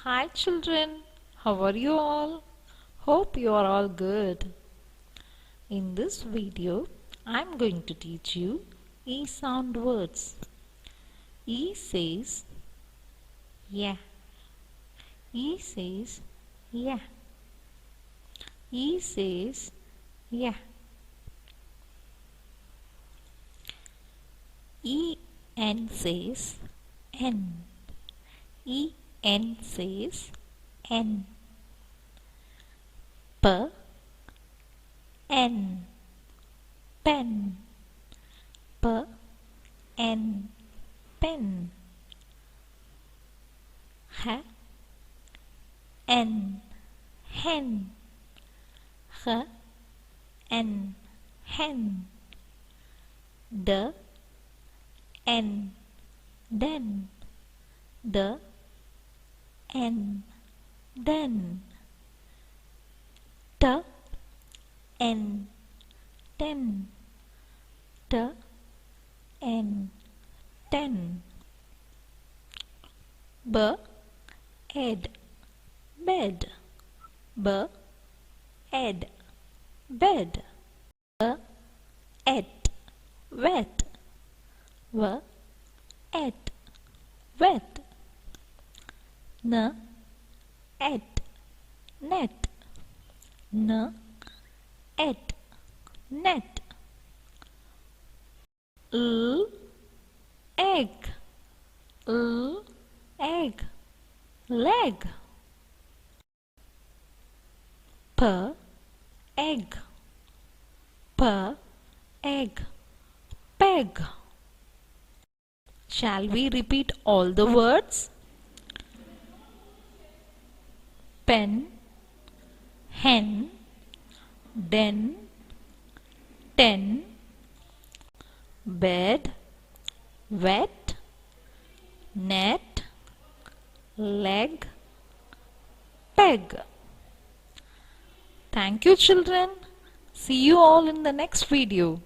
Hi children, how are you all? Hope you are all good. In this video, I am going to teach you E sound words. E says yeah. E says yeah. E says yeah. En says N. En says N. N. Pen. N. Pen. N. Hen. N. Hen. N. Den. N. Den. N. Ten. N. Ten. Ed. Bed. Ed. Bed. Et. Wet. Et. Wet. Et. Net. Et. Net. Egg. Egg. Leg. Egg. Egg. Peg. Shall we repeat all the words? Pen, hen, den, ten, bed, wet, net, leg, peg. Thank you children. See you all in the next video.